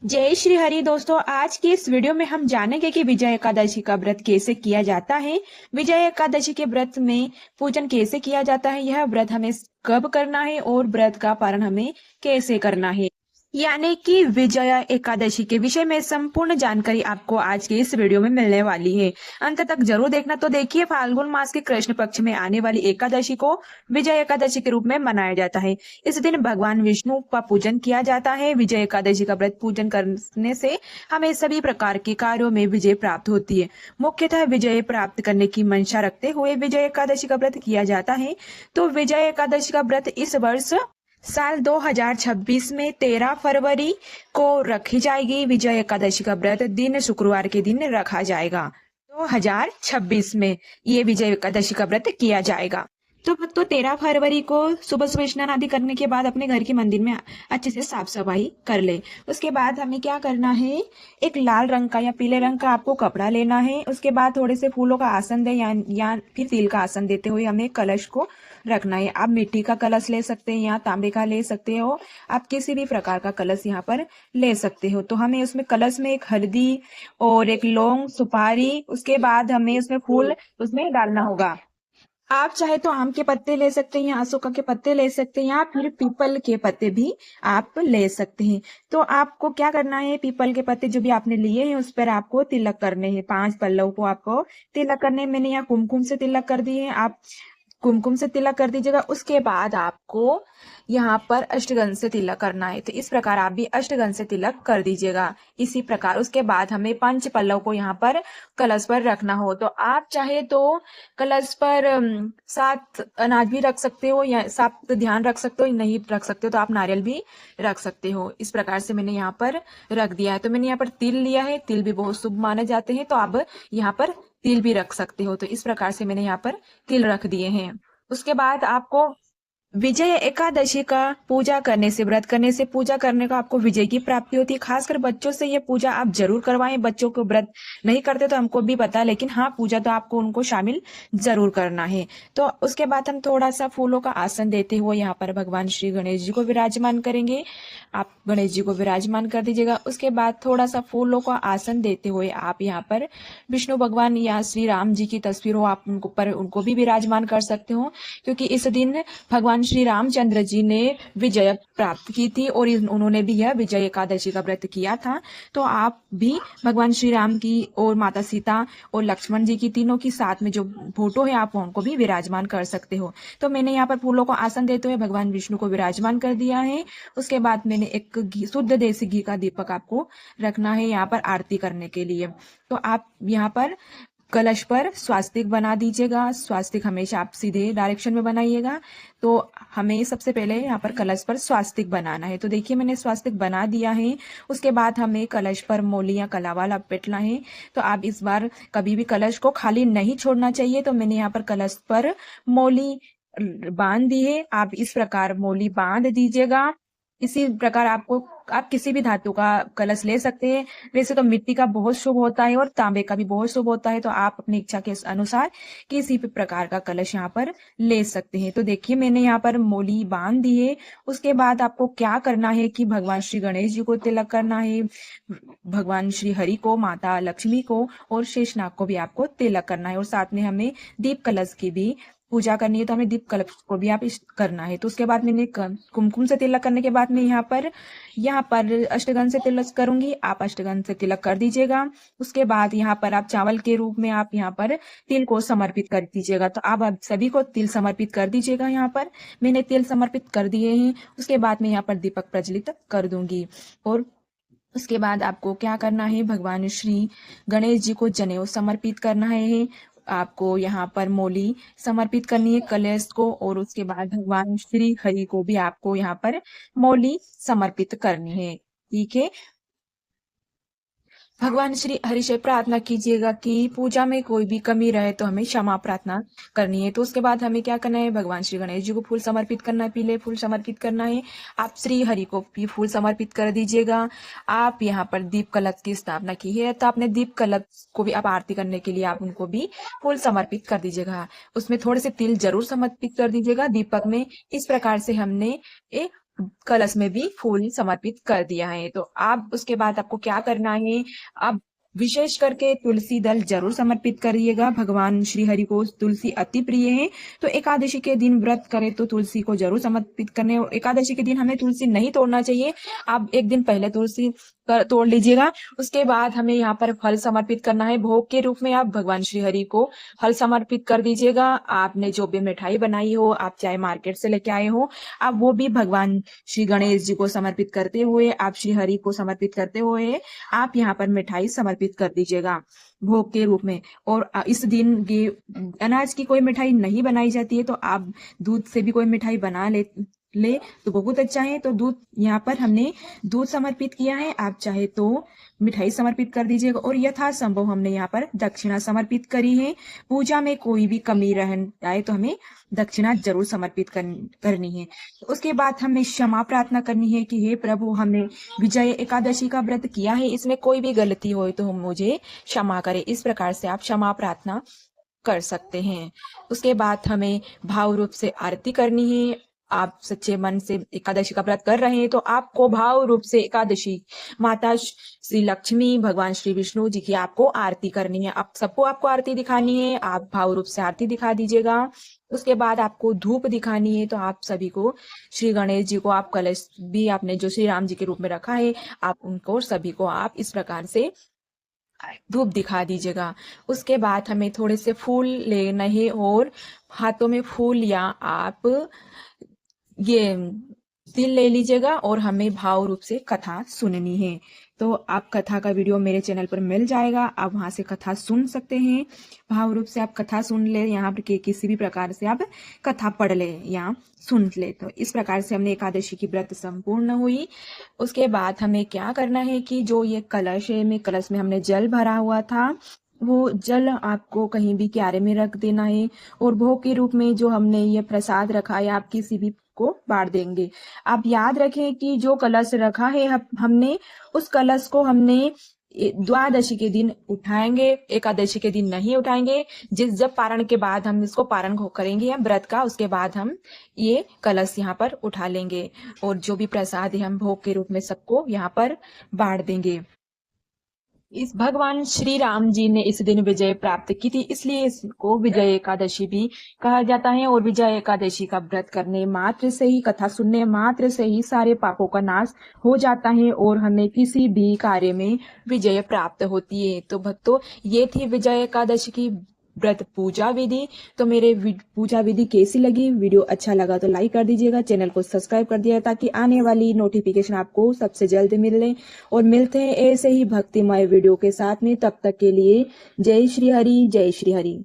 जय श्री हरि दोस्तों, आज की इस वीडियो में हम जानेंगे कि विजय एकादशी का व्रत कैसे किया जाता है। विजय एकादशी के व्रत में पूजन कैसे किया जाता है, यह व्रत हमें कब करना है और व्रत का पारण हमें कैसे करना है, यानी कि विजया एकादशी के विषय में संपूर्ण जानकारी आपको आज के इस वीडियो में मिलने वाली है। अंत तक जरूर देखना। तो देखिए, फाल्गुन मास के कृष्ण पक्ष में आने वाली एकादशी को विजय एकादशी के रूप में मनाया जाता है। इस दिन भगवान विष्णु का पूजन किया जाता है। विजय एकादशी का व्रत पूजन करने से हमें सभी प्रकार के कार्यों में विजय प्राप्त होती है। मुख्यतः विजय प्राप्त करने की मंशा रखते हुए विजय एकादशी का व्रत किया जाता है। तो विजय एकादशी का व्रत इस वर्ष साल 2026 में 13 फरवरी को रखी जाएगी। विजय एकादशी का व्रत दिन शुक्रवार के दिन रखा जाएगा। 2026 में ये विजय एकादशी का व्रत किया जाएगा। तो भक्तों, 13 फरवरी को सुबह सुबह स्नान आदि करने के बाद अपने घर के मंदिर में अच्छे से साफ सफाई कर ले। उसके बाद हमें क्या करना है, एक लाल रंग का या पीले रंग का आपको कपड़ा लेना है। उसके बाद थोड़े से फूलों का आसन दे या फिर तिल का आसन देते हुए हमें कलश को रखना है। आप मिट्टी का कलश ले सकते हैं या तांबे का ले सकते हो। आप किसी भी प्रकार का कलश यहाँ पर ले सकते हो। तो हमें उसमें कलश में एक हल्दी और एक लौंग, सुपारी, उसके बाद हमें उसमें फूल उसमें डालना होगा। आप चाहे तो आम के पत्ते ले सकते हैं या अशोका के पत्ते ले सकते हैं या फिर पीपल के पत्ते भी आप ले सकते हैं। तो आपको क्या करना है, पीपल के पत्ते जो भी आपने लिए हैं उस पर आपको तिलक करने हैं। 5 पल्लव को आपको तिलक करने, मैंने यहाँ कुमकुम से तिलक कर दिए हैं, आप कुमकुम से तिलक कर दीजिएगा। उसके बाद आपको यहाँ पर अष्टगंध से तिलक करना है। तो इस प्रकार आप भी अष्टगंध से तिलक कर दीजिएगा। इसी प्रकार उसके बाद हमें 5 पल्लव को यहाँ पर कलश पर रखना हो। तो आप चाहे तो कलश पर 7 अनाज भी रख सकते हो या 7 ध्यान रख सकते हो, नहीं रख सकते हो तो आप नारियल भी रख सकते हो। इस प्रकार से मैंने यहाँ पर रख दिया है। तो मैंने यहाँ पर तिल लिया है, तिल भी बहुत शुभ माने जाते हैं, तो आप यहाँ पर तिल भी रख सकते हो। तो इस प्रकार से मैंने यहाँ पर तिल रख दिए हैं। उसके बाद आपको विजय एकादशी का पूजा करने से, व्रत करने से, पूजा करने का आपको विजय की प्राप्ति होती है। खासकर बच्चों से ये पूजा आप जरूर करवाएं। बच्चों को व्रत नहीं करते तो हमको भी पता है, लेकिन हाँ, पूजा तो आपको उनको शामिल जरूर करना है। तो उसके बाद हम थोड़ा सा फूलों का आसन देते हुए यहाँ पर भगवान श्री गणेश जी को विराजमान करेंगे। आप गणेश जी को विराजमान कर दीजिएगा। उसके बाद थोड़ा सा फूलों का आसन देते हुए आप यहाँ पर विष्णु भगवान या श्री राम जी की तस्वीर हो, आप उनको भी विराजमान कर सकते हो, क्योंकि इस दिन भगवान श्री रामचंद्र जी ने विजय प्राप्त की थी और उन्होंने भी यह विजय एकादशी का व्रत किया था। तो आप भी भगवान श्री राम की और माता सीता और लक्ष्मण जी की, तीनों की साथ में जो फोटो है आप उनको भी विराजमान कर सकते हो। तो मैंने यहाँ पर फूलों को आसन देते हुए भगवान विष्णु को विराजमान कर दिया है। उसके बाद मैंने एक शुद्ध देसी घी का दीपक आपको रखना है यहाँ पर आरती करने के लिए। तो आप यहाँ पर कलश पर स्वास्तिक बना दीजिएगा। स्वास्तिक हमेशा आप सीधे डायरेक्शन में बनाइएगा। तो हमें सबसे पहले यहाँ पर कलश पर स्वास्तिक बनाना है। तो देखिए, मैंने स्वास्तिक बना दिया है। उसके बाद हमें कलश पर मौली या कलावा लपेटना है। तो आप इस बार कभी भी कलश को खाली नहीं छोड़ना चाहिए। तो मैंने यहाँ पर कलश पर मौली बांध दी है। आप इस प्रकार मौली बांध दीजिएगा। इसी प्रकार आप किसी भी धातु का कलश ले सकते हैं। वैसे तो मिट्टी का बहुत शुभ होता है और तांबे का भी बहुत शुभ होता है। तो आप अपनी इच्छा के अनुसार किसी भी प्रकार का कलश यहाँ पर ले सकते हैं। तो देखिए, मैंने यहाँ पर मौली बांध दी है। उसके बाद आपको क्या करना है कि भगवान श्री गणेश जी को तिलक करना है, भगवान श्री हरि को, माता लक्ष्मी को और शेषनाग को भी आपको तिलक करना है। और साथ में हमें दीप कलश की भी पूजा करनी है। तो हमें दीप कलश को भी आप करना है। तो उसके बाद मैंने कुमकुम से तिलक करने के बाद मैं यहाँ पर अष्टगंध से तिलक करूंगी। आप अष्टगंध से तिलक कर दीजिएगा। उसके बाद यहाँ पर आप चावल के रूप में आप यहाँ पर तिल को समर्पित कर दीजिएगा। तो आप सभी को तिल समर्पित कर दीजिएगा। यहाँ पर मैंने तिल समर्पित कर दिए हैं। उसके बाद मैं यहाँ पर दीपक प्रज्वलित कर दूंगी। और उसके बाद आपको क्या करना है, भगवान श्री गणेश जी को जनेऊ समर्पित करना है। आपको यहाँ पर मौली समर्पित करनी है कलश को। और उसके बाद भगवान श्री हरि को भी आपको यहाँ पर मौली समर्पित करनी है। ठीक है। भगवान श्री हरि से प्रार्थना कीजिएगा कि पूजा में कोई भी कमी रहे तो हमें क्षमा प्रार्थना करनी है। तो उसके बाद हमें क्या करना है, भगवान श्री गणेश जी को फूल समर्पित करना है, पीले फूल समर्पित करना है। आप श्री हरि को भी फूल समर्पित कर दीजिएगा। आप यहाँ पर दीप कलश की स्थापना की है, तो आपने दीप कलश को भी आप आरती करने के लिए आप उनको भी फूल समर्पित कर दीजिएगा। उसमें थोड़े से तिल जरूर समर्पित कर दीजिएगा दीपक में। इस प्रकार से हमने कलश में भी फूल समर्पित कर दिया है। तो आप उसके बाद आपको क्या करना है, आप विशेष करके तुलसी दल जरूर समर्पित करिएगा। भगवान श्री हरि को तुलसी अति प्रिय है, तो एकादशी के दिन व्रत करें तो तुलसी को जरूर समर्पित करने। एकादशी के दिन हमें तुलसी नहीं तोड़ना चाहिए, आप एक दिन पहले तुलसी तोड़ लीजिएगा। उसके बाद हमें यहाँ पर फल समर्पित करना है भोग के रूप में। आप भगवान श्री हरि को फल समर्पित कर दीजिएगा। आपने जो भी मिठाई बनाई हो, आप चाहे मार्केट से लेके आए हो, आप वो भी भगवान श्री गणेश जी को समर्पित करते हुए, आप श्री हरि को समर्पित करते हुए आप यहाँ पर मिठाई समर्पित कर दीजिएगा भोग के रूप में। और इस दिन ये अनाज की कोई मिठाई नहीं बनाई जाती है, तो आप दूध से भी कोई मिठाई बना ले तो बहुत अच्छा है। तो दूध, यहाँ पर हमने दूध समर्पित किया है, आप चाहे तो मिठाई समर्पित कर दीजिएगा। और यथासंभव हमने यहाँ पर दक्षिणा समर्पित करी है। पूजा में कोई भी कमी रह जाए तो हमें दक्षिणा जरूर समर्पित करनी है। उसके बाद हमें क्षमा प्रार्थना करनी है कि हे प्रभु, हमने विजय एकादशी का व्रत किया है, इसमें कोई भी गलती हो तो हम मुझे क्षमा करें। इस प्रकार से आप क्षमा प्रार्थना कर सकते हैं। उसके बाद हमें भाव रूप से आरती करनी है। आप सच्चे मन से एकादशी का व्रत कर रहे हैं तो आपको भाव रूप से एकादशी माता श्री लक्ष्मी, भगवान श्री विष्णु जी की आपको आरती करनी है। आप सबको आपको आरती दिखानी है, आप भाव रूप से आरती दिखा दीजिएगा। उसके बाद आपको धूप दिखानी है, तो आप सभी को श्री गणेश जी को आप कलश भी आपने जो श्री राम जी के रूप में रखा है, आप उनको सभी को आप इस प्रकार से धूप दिखा दीजिएगा। उसके बाद हमें थोड़े से फूल लेना है और हाथों में फूल या आप ये तिल ले लीजिएगा और हमें भाव रूप से कथा सुननी है। तो आप कथा का वीडियो मेरे चैनल पर मिल जाएगा, आप वहां से कथा सुन सकते हैं। भाव रूप से आप कथा सुन ले, यहाँ पर के किसी भी प्रकार से आप कथा पढ़ ले या सुन ले। तो इस प्रकार से हमने एकादशी की व्रत संपूर्ण हुई। उसके बाद हमें क्या करना है कि जो ये कलश है, कलश में हमने जल भरा हुआ था, वो जल आपको कहीं भी क्यारे में रख देना है। और भोग के रूप में जो हमने ये प्रसाद रखा है, आप किसी भी को बांट देंगे। आप याद रखें कि जो कलश रखा है हमने, उस कलश को हमने द्वादशी के दिन उठाएंगे, एकादशी के दिन नहीं उठाएंगे। जब पारण के बाद हम इसको पारण करेंगे या व्रत का, उसके बाद हम ये कलश यहाँ पर उठा लेंगे और जो भी प्रसाद है हम भोग के रूप में सबको यहाँ पर बांट देंगे। इस भगवान श्री राम जी ने इस दिन विजय प्राप्त की थी, इसलिए इसको विजय एकादशी भी कहा जाता है। और विजय एकादशी का व्रत करने मात्र से ही, कथा सुनने मात्र से ही सारे पापों का नाश हो जाता है और हमें किसी भी कार्य में विजय प्राप्त होती है। तो भक्तों, ये थी विजय एकादशी की व्रत पूजा विधि। तो मेरे पूजा विधि कैसी लगी, वीडियो अच्छा लगा तो लाइक कर दीजिएगा, चैनल को सब्सक्राइब कर दिया ताकि आने वाली नोटिफिकेशन आपको सबसे जल्द मिले। और मिलते हैं ऐसे ही भक्तिमय वीडियो के साथ में, तब तक के लिए जय श्री हरि, जय श्री हरि।